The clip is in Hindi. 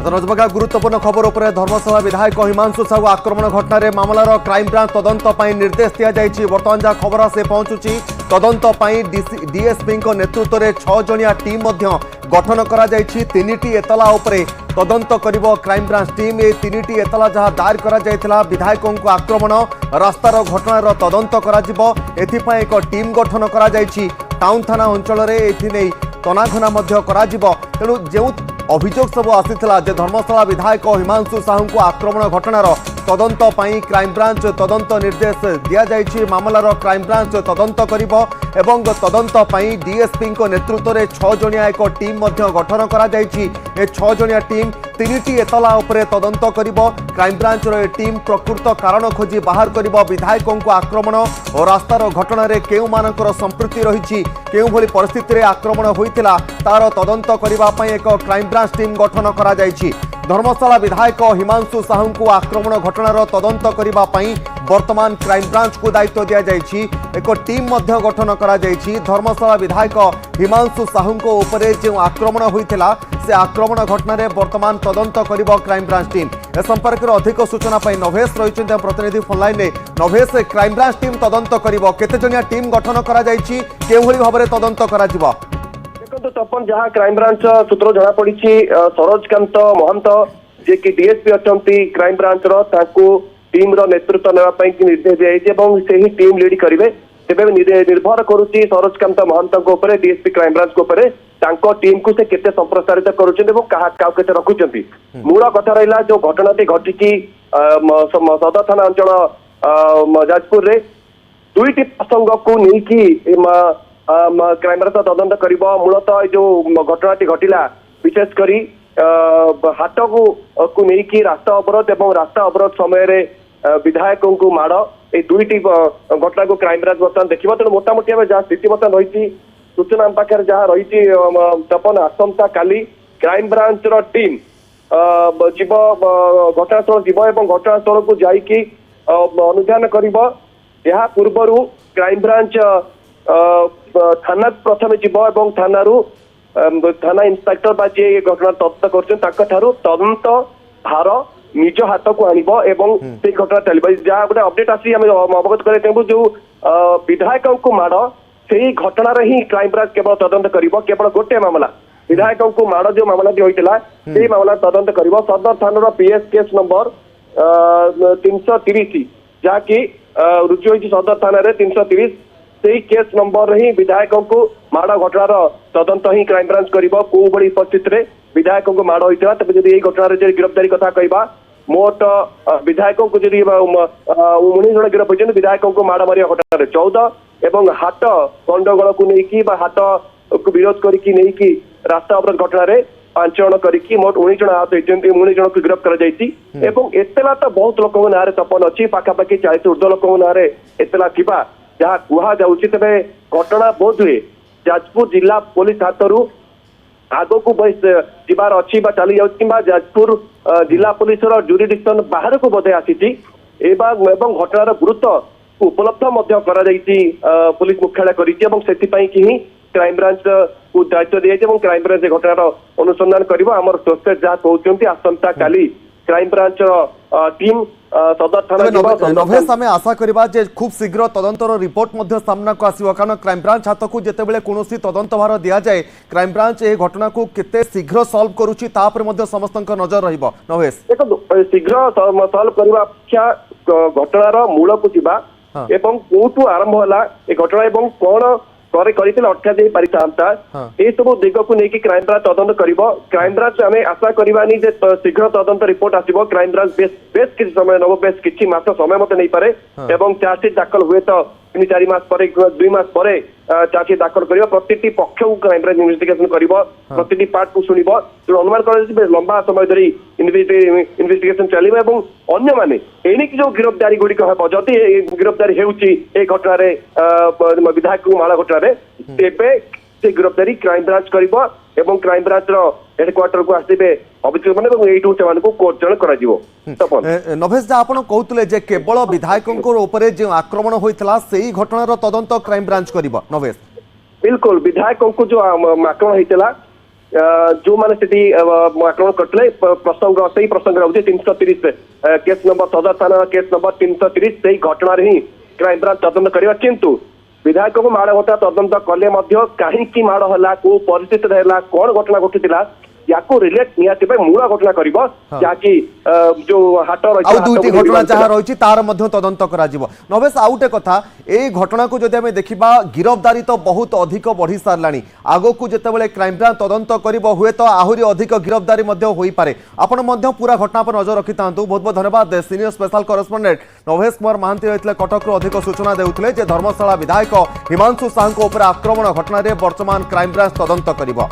रजबगा गुरुत्वपूर्ण खबर उपर धर्मशाला विधायक हिमांशु साहू आक्रमण घटना मामलार क्राइम ब्रांच तदंत निर्देश दि जाएगी। बर्तमान जहाँ खबर आसे पहुंचुची तदंत डीएसपी नेतृत्व में 6 जणिया टीम गठन करा जायछि। 3टी एतला उपरे तदंत करिबो क्राइम ब्रांच टीम। ये 3टी एतला जहाँ दायर करा जायथिला विधायकों को आक्रमण रास्तार घटनार तदंत करा जिवो। एथिपई एक टीम गठन करा जायछि। टाउन थाना अंचल में एथि तनाघना करा जिवो। तेणु जो अभियोग सब आसीथिला जे धर्मशाला विधायक हिमांशु साहू को आक्रमण घटनार तदंत क्राइम ब्रांच तदंत निर्देश दिया जायछि। मामलार क्राइम ब्रांच तदंत करिबो एवं तदंत डीएसपी नेतृत्व में 6 जणिया एक टीम गठन करा जायछि। ए 6 जणिया टीम 3टी एतला उपरे तदंत करिबो। क्राइम ब्रांच रो टीम प्रकृत कारण खोजी बाहर करिबो। विधायकों को आक्रमण और रास्तार घटना रे केउ मानकर संपृक्ति रहिछि, केउ भली परिस्थिति रे आक्रमण होइतिला तार तदंत करिबा पई एक क्राइम ब्रांच टीम गठन करा जायछि। धर्मशाला विधायक हिमांशु साहू को आक्रमण घटनार तदंत करिबा पई वर्तमान क्राइम ब्रांच को दायित्व दिया जायछि। एक टीम गठन करा जायछि। धर्मशाला विधायक हिमांशु साहू को उपरे जो आक्रमण होइतिला से आक्रमण घटना रे वर्तमान तदंत करिबो क्राइम ब्रांच टीम। ए संपर्क में अधिक सूचना पाई नभेश रही प्रतिनिधि फोन लाइन में। नभेश, क्राइम ब्रांच टीम तदंत करिबो, केते जणिया टीम गठन करा जायछि, केउ भली भाबरे तदंत करा जिवो? देखो तपन जहाँ क्राइम ब्रांच सूत्र जना पड़ी सरोजकांत महंत जे कि डीएसपी अच्छा क्राइम ब्रांच टीम नेतृत्व नापी निर्देश दिखाई से ही टीम लीड करेंगे। तेज निर्भर करुच्ची सरोजकांत महंत डीएसपी क्राइम ब्रांच टीम को से केते संप्रसारित करुँचे रखुंट। मूल कथा रहा जो घटनाटी घटी सदर थाना अंचल जाजपुर रे 2टी प्रसंग को लेकिन क्राइम ब्रांच तदंत कर। मूलतः जो घटनाटी घटला विशेषकर हाट को लेकिन रास्ता अवरोध और रास्ता अवरोध समय विधायकों को माड़ ये 2टी घटना को क्राइम ब्रांच बर्तमान देखिए। तेणु मोटामोटी भाव जहाँ स्थिति बर्तमान रही सूचना आम पाखे जहाँ रही तपन आसंता काली क्राइम ब्रांच टीम जीव घटनास्थल जीव और घटनास्थल को जाइकी अनुधान कर। पूर्वर क्राइम ब्रांच थाना प्रथम जीव और थाना इंस्पेक्टर बा जे घटना तदंत कर तदंत भार निज हाथ को आनब से घटना चलो। जहाँ गोटे अपडेट आसी अवगत कर जो विधायकों को माड़ से घटना ही क्राइम ब्रांच केवल तदंत कर। केवल गोटे मामला विधायकों को माड़ जो मामला होता है मामला तदंत कर। सदर थाना पीएस केस नंबर 330 जहाँकि रुजु होती सदर थाना 330 से केस नंबर ही विधायकों को माड़ घटनार तदंत ही क्राइम ब्रांच कर। कौ बड़ी परिस्थिति में विधायकों को माड़ होता है तेज ये घटना गिरफ्तारी कथा कहवा मोट विधायकों को 19 जन गिरफ होती विधायकों को माड़ मारिया घटना 14 एवं हाट गंडगोल को लेकिन हाट को विरोध करके रास्ता अवरोध घटना 5 जन करके मोट 19 जन आहत होती 19 जन को गिरफ्त कर। एतला तो बहुत लोक ना तपन अच्छी पाखापाखि 40 ऊर्ध्व लोक ना एतला थी जहाँ कह जाऊँगी। तेरे घटना बोध हुए जाजपुर जिला पुलिस हाथ आग को जीवार अच्छी चली जाऊँ जाजपुर जिला पुलिस जुरिडिक्शन बाहर को बोधे आसी घटनार गुरुत्व उपलब्ध पुलिस मुख्यालय कर क्राइम ब्रांच को दायित्व दी जाए। क्राइम ब्रांच घटनार अनुसंधान कर सोर्सेस जहाँ कहते आसंता काली क्राइम ब्रांच टीम सदर थाना। नभेश आम आशा करवा जे खूब शीघ्र तदंतर रिपोर्ट सामना को आसो कारण क्राइम ब्रांच हाथ को जितेबाला कौन तदंत भार दि जाए क्राइम ब्रांच ये घटना को केते शीघ्र सॉल्व करुच्ची समस्त नजर रहिबो। नभेश देखो शीघ्र सॉल्व करबा अपेक्षा घटनार मूल को जीवा एवं कोठू आरंभ होला ए घटना एवं कौन अटका दे पारि ये सब दिग को लेकिन क्राइम ब्रांच तदंत कर। क्राइम ब्रांच आम आशा करवानी शीघ्र तदंत रिपोर्ट आसो। क्राइम ब्रांच बेस किसी समय नब बेस किसी मास समय मत नहीं पारे एवं चार्जसीट दाखल हुए तो 3-4 मास 2 मास चार्जसीट दाखल कर प्रति पक्ष को क्राइम ब्रांच इन्वेस्टिगेशन कर प्रति पार्ट को शुण जो अनुमान कर लंबा समय धरी इन्वेस्टिगेशन चलो और अन्य माने एणिक जो गिरफ्तारी गुड़िक हम जदि गिरफ्तारी होती घटना विधायक को माड़ घटना तेबे से गिरफ्तारी क्राइम ब्रांच कर क्राइम ब्रांच हेडक्वार्टर को आसवे अभियोग मैंने कोर्टन कर। नभेश जहाँ आप कहते केवल विधायकों जो आक्रमण होता से ही घटनार तदंत क्राइम ब्रांच कर। नभेश बिल्कुल विधायकों को जो आक्रमण होता जो मैंने सेठी आक्रमण करते प्रसंग से प्रसंग रही 330 केस नंबर सदर थाना केस नंबर 330 से घटना ही क्राइमब्रांच तदंत करवा किंतु विधायक को माड़ होता तदंत कले कहीं माड़ है को परिस्थिति है कौन घटना घटी या रिलेट निहाती मूल घटना कर जहाँकि जो हाट आउ दुईटी घटना जहाँ रही तार मध्य तदंत करा नवेश आउ गोटे कथा यही घटना को जदि आम देखा गिरफ्तारी तो बहुत अधिक बढ़ी साराणी आग को जितेबाला क्राइमब्रांच तदंत कर हुए तो आहरी अधिक गिरफ्तारी हो पारे आपण पूरा घटना पर नजर रखि था बहुत बहुत धन्यवाद सीनियर स्पेशल करेस्पोंडेंट नवेश कुमार महांती रही कटक अधिक सूचना देउथिले जे धर्मशाला विधायक हिमांशु साहू आक्रमण घटना वर्तमान क्राइमब्रांच तदंत करिबो।